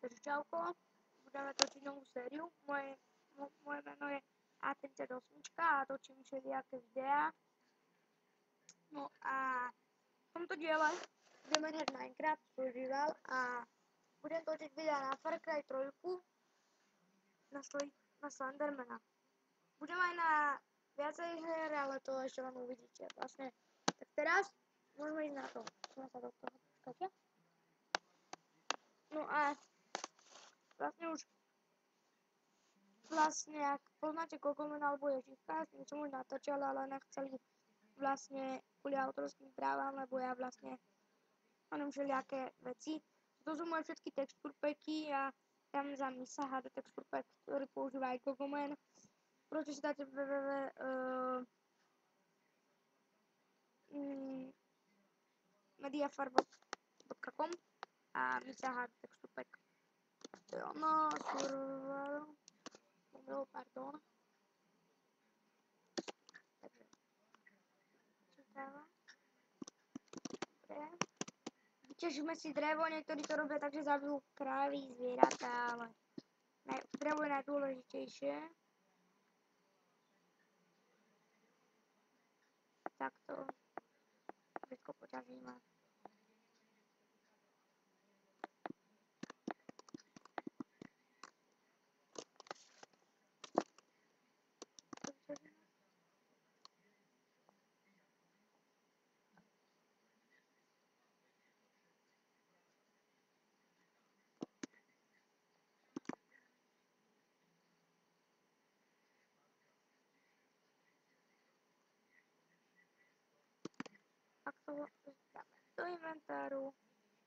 Takže čauko, budeme točiť novú sériu. Moje meno je A38 a točím všelijaké videá. No a v tomto diele budeme hrať Minecraft Survival a budem točiť videa na Far Cry 3, na Slendermana. Budem aj na viacej her, ale to ešte len uvidíte. Vlastne, tak teraz môžeme ísť na to. Môžeme sa do toho počkať. No a vlastne ak poznáte Kokomen alebo Ježivka, s tým som už natáčala, ale nechceli vlastne kvôli autorským právam, lebo ja vlastne mám všelijaké veci. To sú moje všetky texture packy a tam za Misa HD texture pack, ktorý používa aj Kokomen. Proste si dáte mediafar.com a Misa HD texture pack. To je ono, pardon. Takže, čítáva. Dobre. Vyťažíme si drevo, niektorí to robia tak, že zabijú krávy, zvieratá, ale drevo je najdôležitejšie. Takto všetko poťažíme. Takto dáme do inventáru,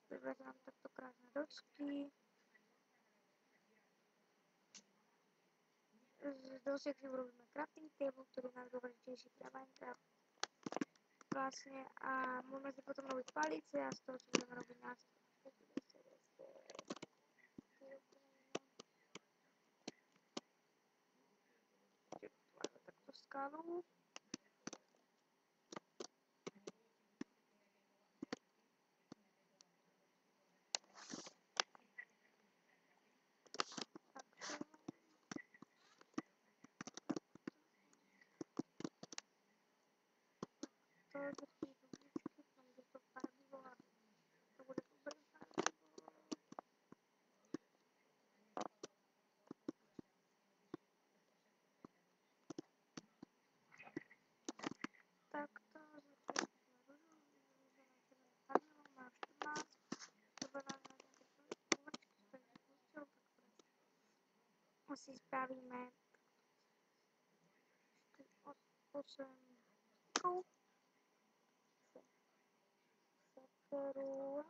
vyberám takto krásne dočky. Z dosiek si urobíme crafting table, ktorý je najdôležitejší pre Minecraft. Vlastne a môžeme si potom robiť palice a z toho si budeme robiť nástroj. Takto skalu. Si spravíme 8 sekeru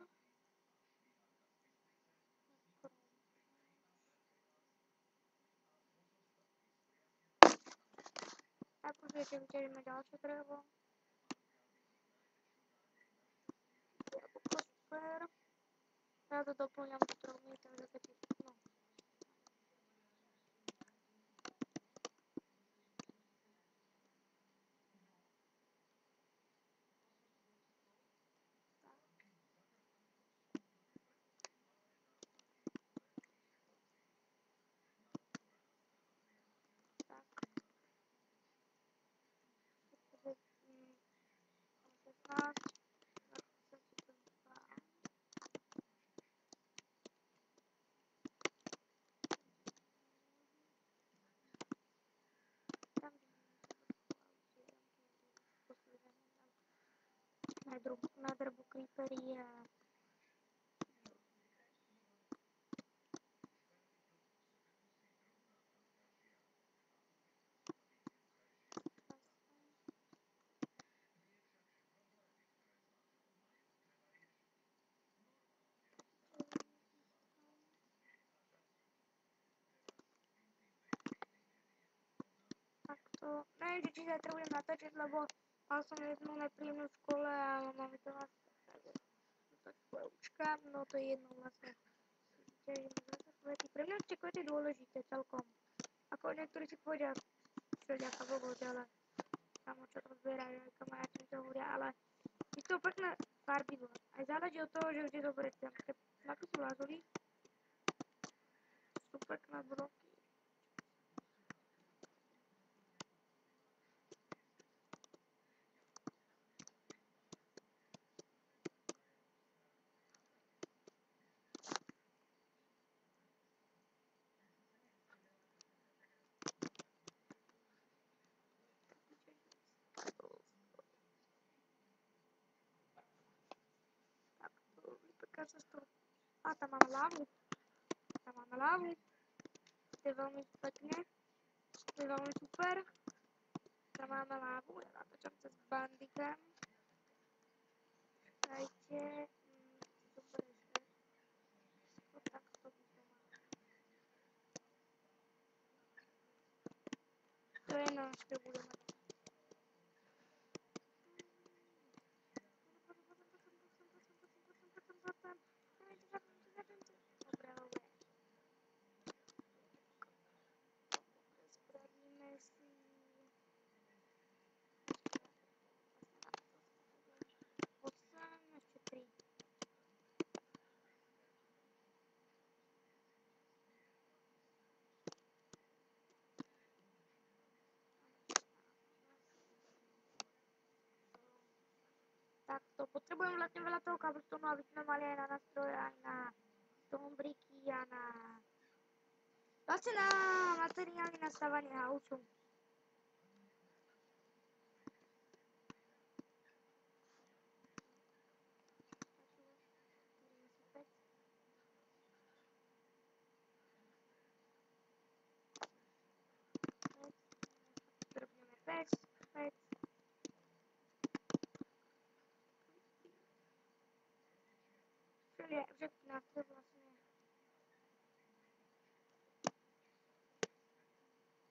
a pozriete, vyťažíme ďalšie drevo. Super. Ja to doplňam stromy, takže keď no. Na drbu creepery a takto. Neviem, či zajtra budem natáčať, lebo mal som jednu nepríjemnú v škole a mama mi to vlastne tak učka, no to je jedno vlastne. Pre mňa sú kvety dôležité celkom. Ako niektorí si povedia všelijaká blbosť, ale samo čo to zbierajú, aj kamaráti mi to hovoria, ale je to pekné farbivo. Aj záleží od toho, že kde zoberiete. Na to sú lazuli, na bloky. Vypeká sa z toho. A tam máme lávu. To je veľmi pekne. To je veľmi super. Tam máme lávu. Ja natáčam cez Bandicam. Dajte. Dobre, že takto by to malo. To je náš, čo budeme. Spravíme si 8, ešte 3. Takto, potrebujem vlastne veľa toho cobblestone, aby sme mali aj na nástroje, aj na stonebricky a na vlastne na materiály na stavanie hausu. Drobneme pec. Všetky nástroje vlastne.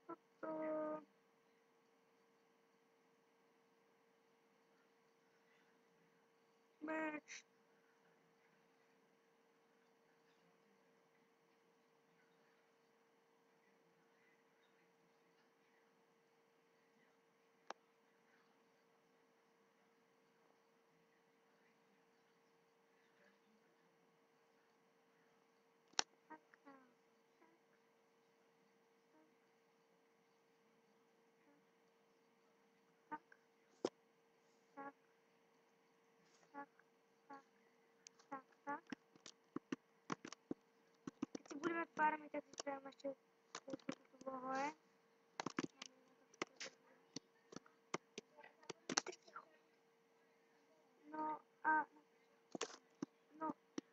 Toto. Meč. Tak. Keď si budeme farmiť, tak si spravíme ešte túto dlhoje. No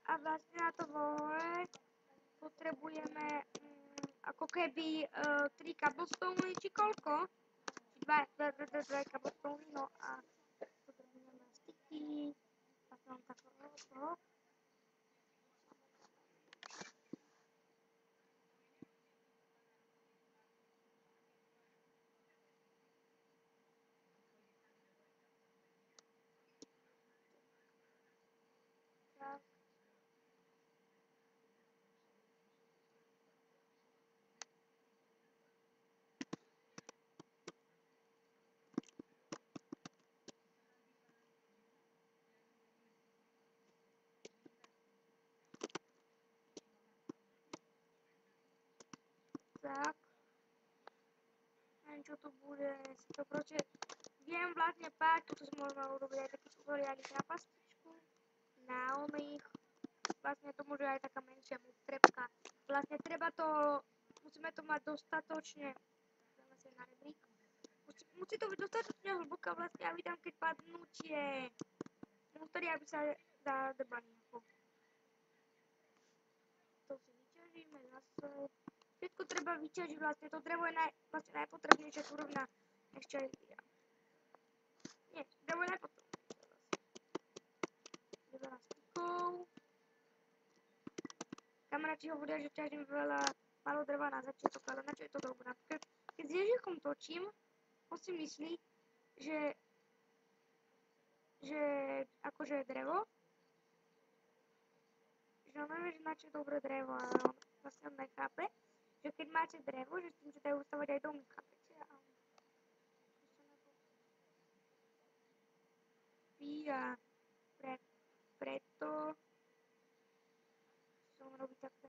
a vlastne na to dlhoje potrebujeme ako keby 3 cobblestone či koľko? 2 cobblestone, no a potrebujeme sticky. A som takého toho. Tak. Tak. Neviem, čo tu bude. Si to proste viem vlastne pár, tu sme môžeme urobiť aj taký tutoriálik na pastičku, na oných. Vlastne to môže aj taká menšia trepka. Vlastne treba to, musíme to mať dostatočne, dáme sa na rebrík. Musí to byť dostatočne hlboká vlastne, aby tam keď padnú tie monstery, aby sa zadrbali. To si vyťažíme zase. Všetko treba vyťažiť vlastne, to drevo je vlastne najpotrebnejšia surovina. Ešte aj ja. Nie, drevo je najpotrebnejšia vlastne. Je veľa stikov. Kamaráti hovoria, že ťažím málo dreva na začiatok, ale na čo je to dobré? Keď s Ježichom točím, on si myslí, že akože drevo, že on nevie, že na čo je dobré drevo, ale on vlastne nechápe, že keď máte drevo, že s tým sa dajú ustavať aj domy, chápete? A preto som robiť takto